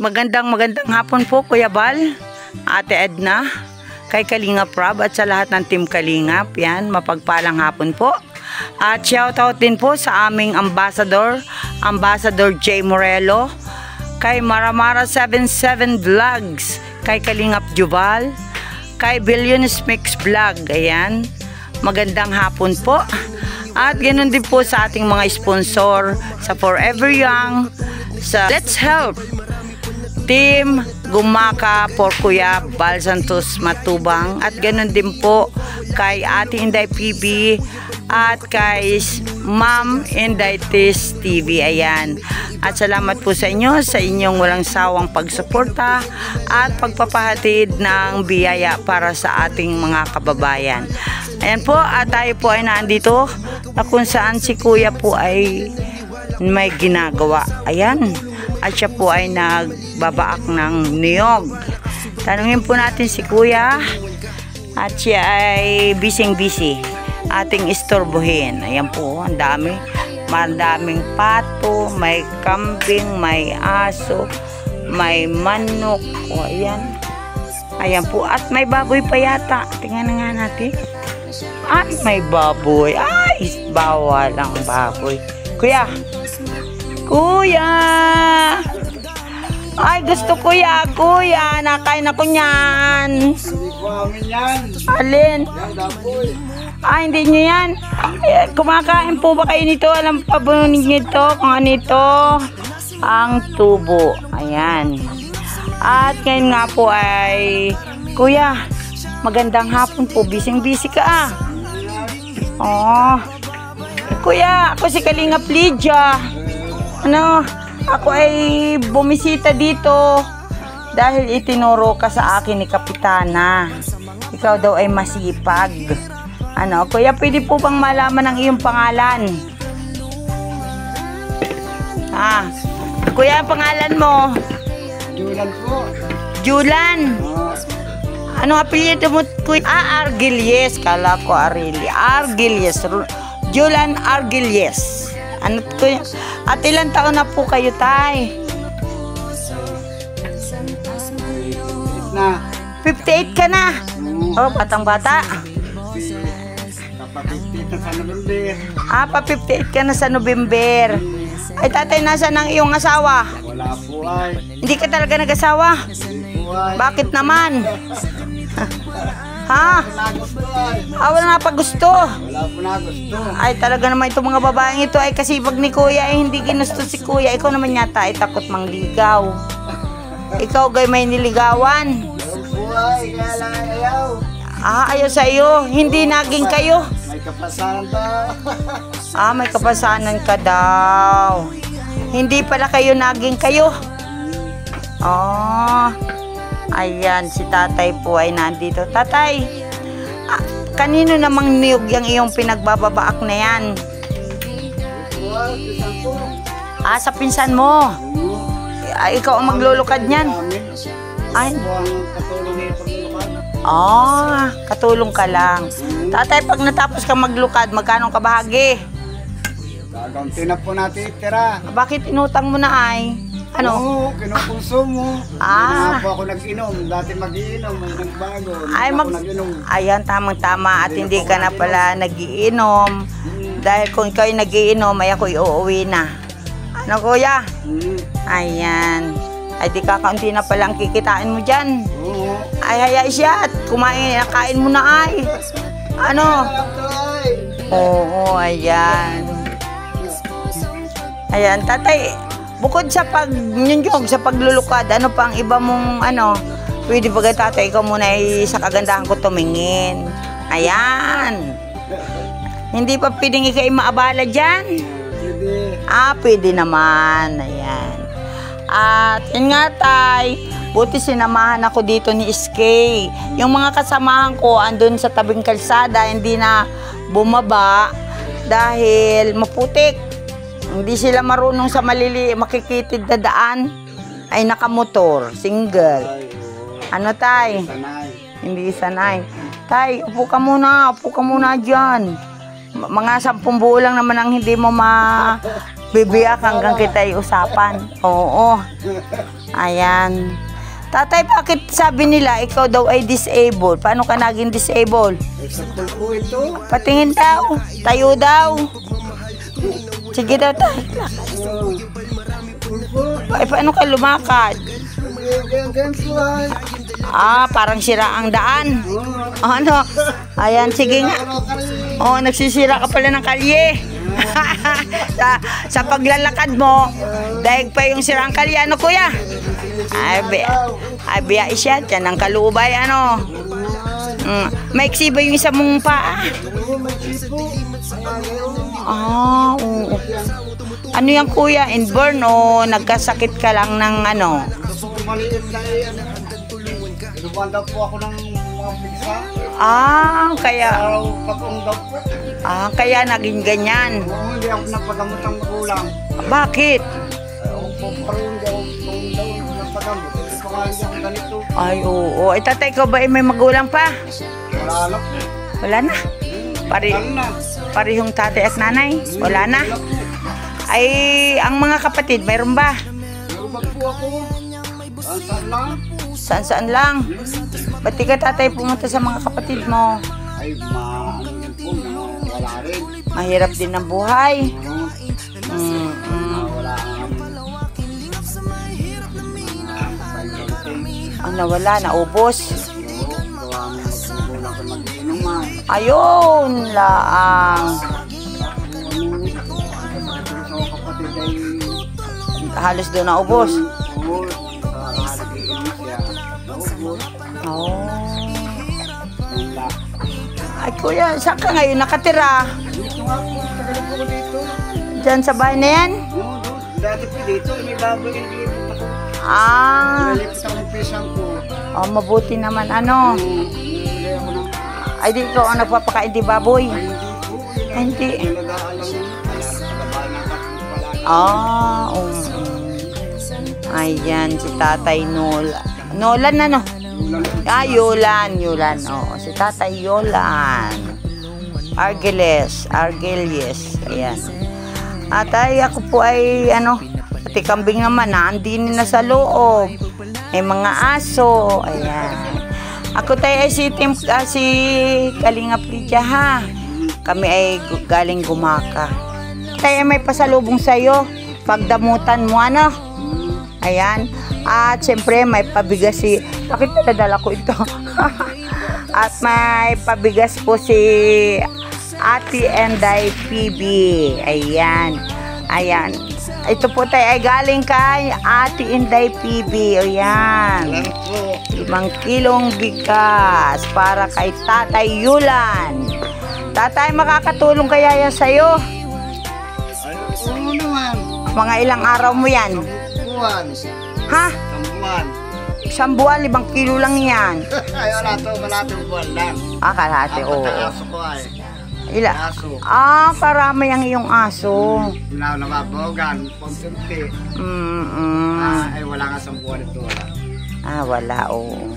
Magandang hapon po Kuya Bal, Ate Edna, kay Kalingap Rob at sa lahat ng Team Kalingap. Yan, mapagpalang hapon po. At shoutout din po sa aming Ambassador J. Morelo, kay Maramara 77 Vlogs, kay Kalingap Jubal, kay Billions Mix Vlog. Ayan, magandang hapon po. At ganoon din po sa ating mga sponsor, sa Forever Young, sa Let's Help, Team Gumaka for Kuya Bal Santos Matubang, at ganoon din po kay Ate Inday PB at kay Ma'am Inday Tis TV. Ayan, at salamat po sa inyo, sa inyong walang sawang pagsuporta at pagpapahatid ng biyaya para sa ating mga kababayan. Ayan po, at tayo po ay nandito na kung saan si Kuya po ay may ginagawa. Ayan, at siya po ay nagbabaak ng niyog. Tanungin po natin si Kuya, at siya ay busy ating istorbohin. Ayan po, ang dami, madaming pato, may kambing, may aso, may manok. O, ayan po, at may baboy pa yata. Tingnan na nga natin. Ay, may baboy. Ay, bawal ang baboy. Kuya, ay gusto Kuya, nakain ako niyan. Hindi ko amin yan. Alin? Yung dapoy. Ay, hindi nyo yan. Ay, kumakain po ba kayo nito? Alam pa ba nito kung ano ito? Ang tubo. Ayan. At ngayon nga po ay, Kuya, magandang hapon po. Busy ka Oh. Kuya, ako si Kalingap Lydia. Ako ay bumisita dito dahil itinuro ka sa akin ni Kapitana. Ikaw daw ay masipag. Kuya, pwede po bang malaman ang iyong pangalan? Kuya, ang pangalan mo? Julan po. Julan. Anong apelyido mo, Kuya? Argilies. Kala ko Argilies. Julan Argilies. Kuya? At ilang taon na po kayo, tay? 58 ka na. Oh, batang-bata. Pa-58 ka na sa November. Ay, tatay, nasaan ang iyong asawa? Wala po ay. Hindi ka talaga nag-asawa? Hindi po ay. Bakit naman? Wala na pa gusto. Wala po na gusto. Ay, talaga naman itong mga babaeng ito ay kasipag ni Kuya ay hindi ginusto si Kuya. Ikaw naman yata ay takot mangligaw. Ikaw gay may niligawan. Ay, kaya lang ayaw. Ayaw sa iyo. Hindi naging kayo. May kapasanan daw. May kapasanan ka daw. Hindi pala kayo naging kayo. Ayan, si tatay po ay nandito. Tatay, kanino namang niyog yung iyong pinagbababaak na yan? Sa pinsan mo. Ikaw ang maglulukad niyan. Ay. Katulong ka lang. Tatay, pag natapos ka maglukad, magkano ka bahagi? Gagaunti na po natin itira. Bakit inutang mo na ay? Oo, kinukonsumo. Hindi na po ako nag-inom. Dati mag-iinom, may nagbago. Ayan, tamang-tama. At hindi ka na pala nag-iinom. Dahil kung ikaw ay nag-iinom, ay ako iuwi na. Kuya? Ayan. Ay, di kakaunti na pala ang kikitain mo dyan. Ay, hayay siya at kain mo na ay. Oo, ayan. Ayan, tatay. Bukod sa pagnyunyog, sa paglulukad, ano pang iba mong pwede ba tatay, ikaw muna ay sa kagandahan ko tumingin. Ayan. Hindi pa pwedeng ikaw maabala dyan? Pwede naman. Ayan. At yun nga tay, buti sinamahan ako dito ni SK. Yung mga kasamahan ko andun sa tabing kalsada, hindi na bumaba dahil maputik. Hindi sila marunong sa makikitid na daan. Ay nakamotor, single. Tay? Hindi sanay. Tay, upo ka muna dyan. Mga 10 buo lang naman ang hindi mo Bibiyak hanggang kita'y usapan. Oo. Ayan. Tatay, bakit sabi nila ikaw daw ay disabled? Paano ka naging disabled? Sakto po ito. Patingin daw. Tayo daw. Sige daw tayo. Ay, paano ka lumakad? Parang sira ang daan. Ano? Ayan, sige nga. Nagsisira ka pala ng kalye. sa paglalakad mo, dahil pa yung sirang kalye, ano kuya? Ay, biya siya. Yan ang kalubay, ano? Maiksi ba yung isa mong paa? Oo. Ano yan kuya? Inborn o nagkasakit ka lang ng ano? Maliit na lumanda po ako ng mga pigsa. Kaya. Patong daw po. Kaya naging ganyan. Hindi ako napagamot ang magulang. Bakit? Parang hindi ako napagamot. Hindi ako ganito. Ay, oo. Ay, tatay ko ba may magulang pa? Wala na. Wala na. Parehong tatay at nanay? Wala na. Ay, ang mga kapatid, mayroon ba? Meron po ako. Saan lang? Saan lang? Ba't di ka tatay pumunta sa mga kapatid mo? Ay, wala rin. Mahirap din ang buhay. Wala Nawala, naubos. Ayun lang. Halos doon naubos. Ay kuya, saan ka ngayon nakatira? Dito nga po, tagal po dito. Diyan sa bahay na yan? Dati po dito, may baboy yung dito ako. Nalipit ako ng pisang ko. Mabuti naman ano. Ay di ikaw ang nagpapakain di baboy? Hindi. Ayan, si Tatay Nolan ano? Yolan. Oo, si Tatay Yolan. Argeles. Ayan. Atay, ako po ay pati kambing naman, andin na sa loob. May mga aso. Ayan. Ako tayo ay si Kalinga Pridya ha. Kami ay galing Gumaka. Tayo may pasalubong sa'yo. Pagdamutan mo ano. Ayan. At siyempre may pabigas si... Bakit nadala ko ito? At may pabigas po si Ate Inday PB. Ayan. Ito po tayo ay galing kay Ate Inday PB. Ayan. 5 kilong bigas para kay Tatay Yulan. Tatay, makakatulong kaya yan sa'yo? Oo naman. Mga ilang araw mo yan? Buwan. Ha? Isang 1 buwan, buwan. 5 kilo lang yan. Ay, wala to. Malating buwan lang. Kalahati, oo. Aso ko ay. Aso. Karami ang iyong aso. Nababogan. Pagsunti. Ay, wala nga 1 buwan ito. Wala, oo.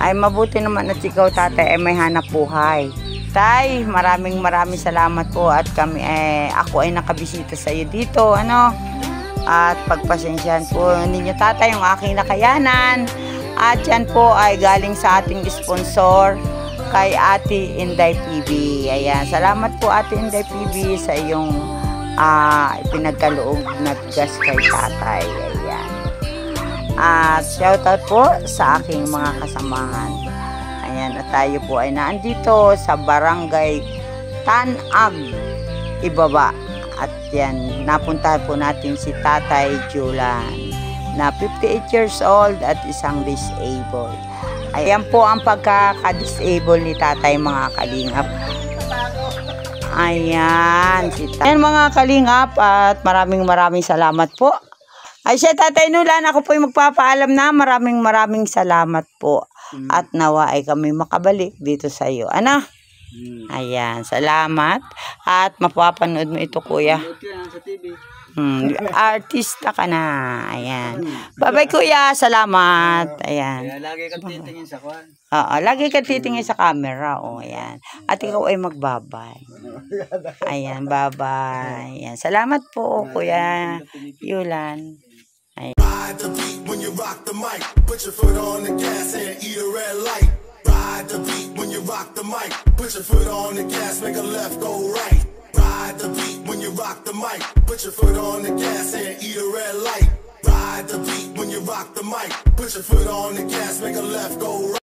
Ay, mabuti naman at ikaw, tatay, ay may hanap buhay. Tay, maraming salamat po at ako ay nakabisita sa iyo dito, At pagpasensyahan po ninyo tatay yung aking nakayanan. At yan po ay galing sa ating sponsor kay Ate Inday PB. Ayan, salamat po Ate Inday PB sa iyong ipinagkaloob na bigas kay tatay. Ayan. At shoutout po sa aking mga kasamahan. Ayan, at tayo po ay naandito sa Barangay Tanag Ibaba. At yan, napuntahan po natin si Tatay Julan na 58 years old at isang disabled. Ayan po ang pagkaka-disable ni tatay, mga kalingap. Ayan, ayan mga kalingap, at maraming salamat po. Ay siya, Tatay Nulan, ako po yung magpapaalam na maraming salamat po. At nawa ay kami makabalik dito sa iyo. Ayan, salamat. At mapapanood mo ito, kuya. Load ko yan sa TV. Artista ka na. Ayan. Bye-bye, kuya. Salamat. Ayan. Kaya lagi kang titingin sa kwan. Oo, lagi ka titingin sa camera. O, ayan. At ikaw ay magbabay. Ayan, bye-bye. Ayan. Salamat po, kuya Yulan. Ride the beat when you rock the mic. Put your foot on the gas and eat a red light. Ride the beat when you rock the mic. Put your foot on the gas, make a left, go right. Ride the beat when you rock the mic. Put your foot on the gas and eat a red light. Ride the beat when you rock the mic. Put your foot on the gas, make a left, go right.